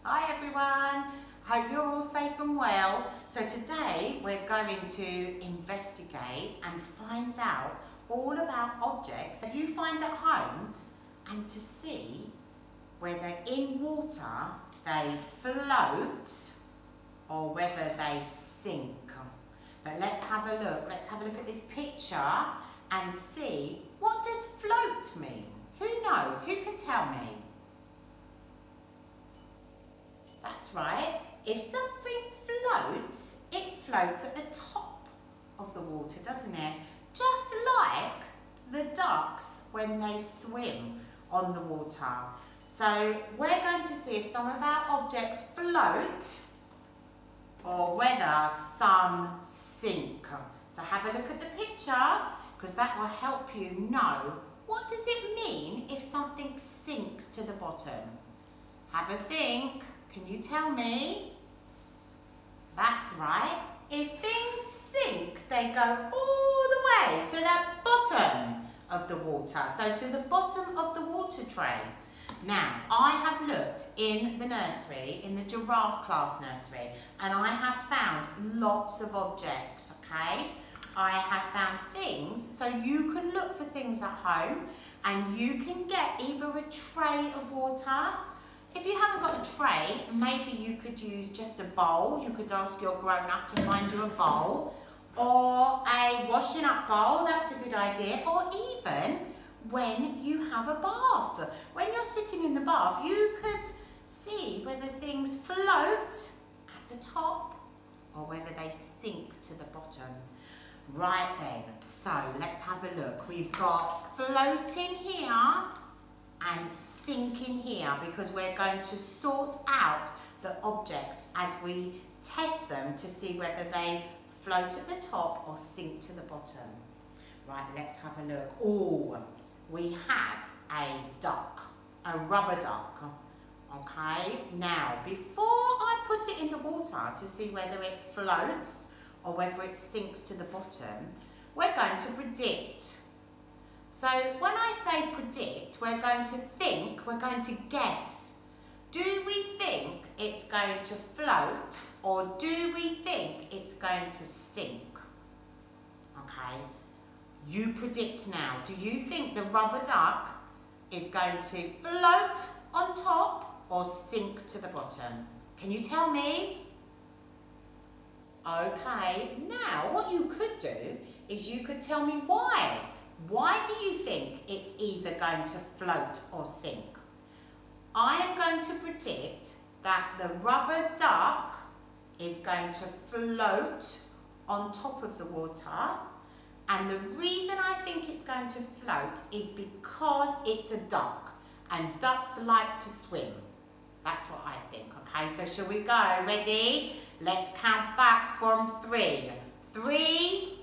Hi everyone, hope you're all safe and well. So today we're going to investigate and find out all about objects that you find at home and to see whether in water they float or whether they sink. But let's have a look. Let's have a look at this picture and see, what does float mean? Who knows? Who can tell me? That's right. If something floats, it floats at the top of the water, doesn't it? Just like the ducks when they swim on the water. So we're going to see if some of our objects float or whether some sink. So have a look at the picture because that will help you know, what does it mean if something sinks to the bottom? Have a think. Can you tell me? That's right. If things sink, they go all the way to the bottom of the water. So to the bottom of the water tray. Now, I have looked in the nursery, in the giraffe class nursery, and I have found lots of objects, okay? I have found things, so you can look for things at home and you can get either a tray of water. If you haven't got a tray, maybe you could use just a bowl. You could ask your grown-up to find you a bowl or a washing up bowl, that's a good idea, or even when you have a bath. When you're sitting in the bath, you could see whether things float at the top or whether they sink to the bottom. Right then, so let's have a look. We've got floating here and sinking here because we're going to sort out the objects as we test them to see whether they float at the top or sink to the bottom. Right, let's have a look. Oh, we have a duck, a rubber duck. Okay, now before I put it in the water to see whether it floats or whether it sinks to the bottom, we're going to predict. So when I say predict, we're going to think, we're going to guess. Do we think it's going to float or do we think it's going to sink? Okay, you predict now. Do you think the rubber duck is going to float on top or sink to the bottom? Can you tell me? Okay, now what you could do is you could tell me why. Why do you think it's either going to float or sink? I am going to predict that the rubber duck is going to float on top of the water, and the reason I think it's going to float is because it's a duck and ducks like to swim. That's what I think, okay? So shall we go? Ready? Let's count back from 3. 3,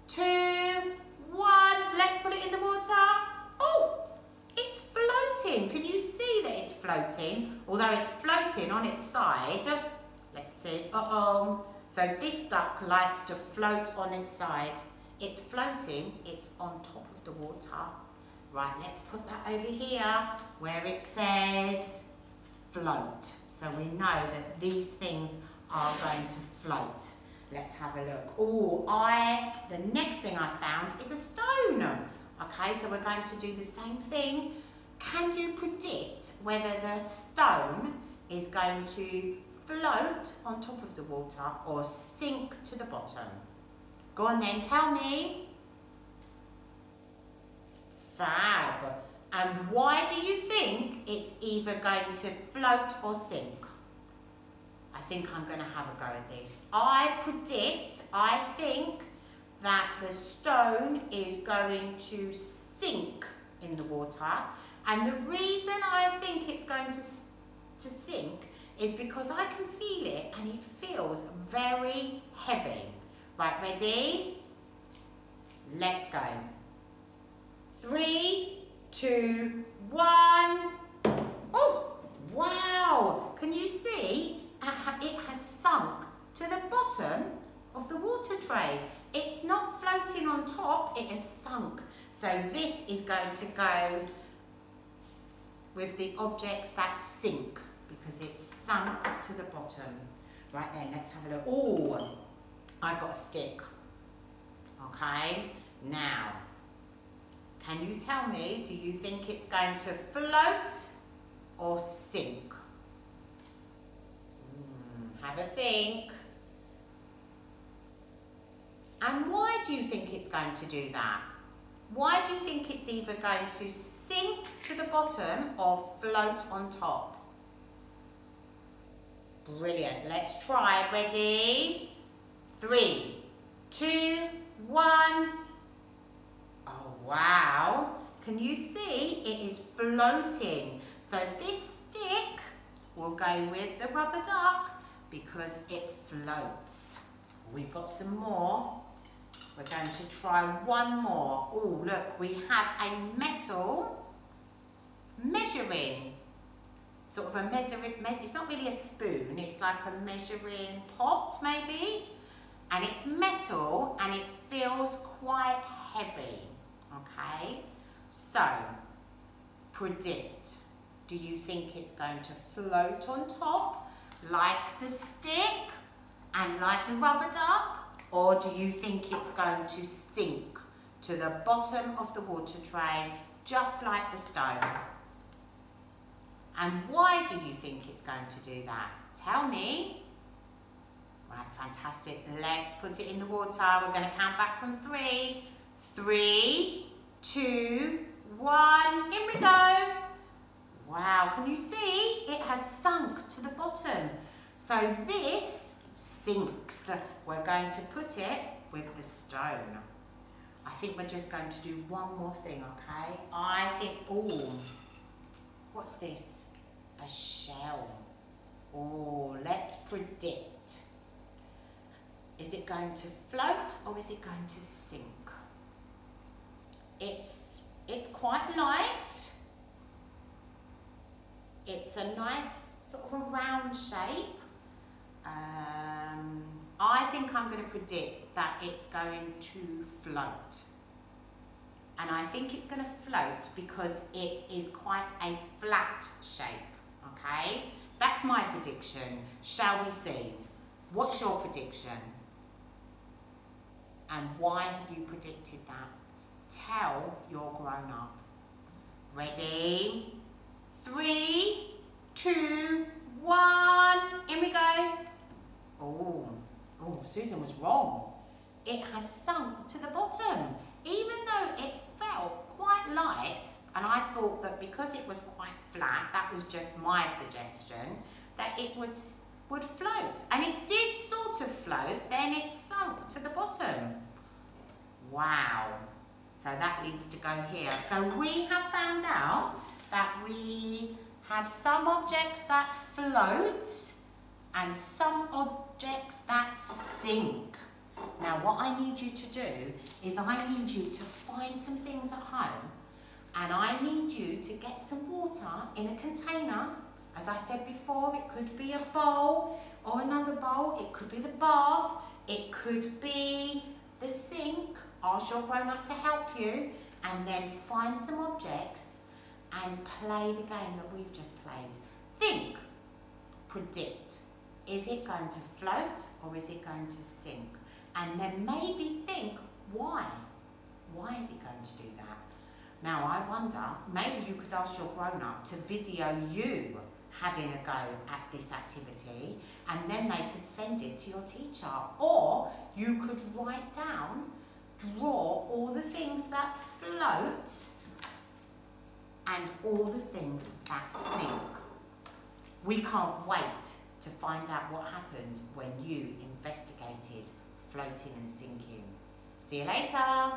2, 1, let's put it in the water. Oh, it's floating. Can you see that it's floating? Although it's floating on its side. Let's see. Uh-oh. So this duck likes to float on its side. It's floating. It's on top of the water. Right, let's put that over here where it says float. So we know that these things are going to float. Let's have a look. Oh, the next thing I found is a stone. Okay, so we're going to do the same thing. Can you predict whether the stone is going to float on top of the water or sink to the bottom? Go on then, tell me. Fab. And why do you think it's either going to float or sink? I think I'm going to have a go at this. I think that the stone is going to sink in the water. And the reason I think it's going to sink is because I can feel it and it feels very heavy. Right, ready? Let's go. 3, 2, 1. Oh, wow. Can you see? It has sunk to the bottom of the water tray. It's not floating on top, it has sunk. So this is going to go with the objects that sink because it's sunk to the bottom. Right then, let's have a look. Oh, I've got a stick. Okay, now, can you tell me, do you think it's going to float or sink? Have a think. And why do you think it's going to do that? Why do you think it's either going to sink to the bottom or float on top? Brilliant. Let's try. Ready? 3, 2, 1. Oh, wow. Can you see it is floating? So this stick will go with the rubber duck because it floats. We've got some more. We're going to try one more. Oh, look, we have a metal measuring, sort of a measuring, it's not really a spoon, it's like a measuring pot maybe, and it's metal and it feels quite heavy, okay? So, predict. Do you think it's going to float on top like the stick and like the rubber duck? Or do you think it's going to sink to the bottom of the water tray just like the stone? And why do you think it's going to do that? Tell me. Right, fantastic. Let's put it in the water. We're going to count back from 3. 3, 2, 1. In we go. Wow, can you see? It has sunk to the bottom. So this sinks. We're going to put it with the stone. I think we're just going to do one more thing, okay? I think, oh, what's this? A shell. Oh, let's predict. Is it going to float or is it going to sink? It's quite light. It's a nice sort of a round shape. I think I'm going to predict that it's going to float. And I think it's going to float because it is quite a flat shape, okay? That's my prediction. Shall we see? What's your prediction? And why have you predicted that? Tell your grown-up. Ready? 3, 2, 1. In we go. Oh, Susan was wrong. It has sunk to the bottom. Even though it felt quite light, and I thought that because it was quite flat, that was just my suggestion, that it would float. And it did sort of float, then it sunk to the bottom. Wow. So that needs to go here. So we have found out that we have some objects that float and some objects that sink. Now what I need you to do is I need you to find some things at home, and I need you to get some water in a container. As I said before, it could be a bowl or another bowl, it could be the bath, it could be the sink. Ask your grown-up to help you, and then find some objects and play the game that we've just played. Think, predict. Is it going to float or is it going to sink? And then maybe think, why? Why is it going to do that? Now I wonder, maybe you could ask your grown-up to video you having a go at this activity, and then they could send it to your teacher. Or you could write down, draw all the things that float and all the things that sink. We can't wait to find out what happened when you investigated floating and sinking. See you later.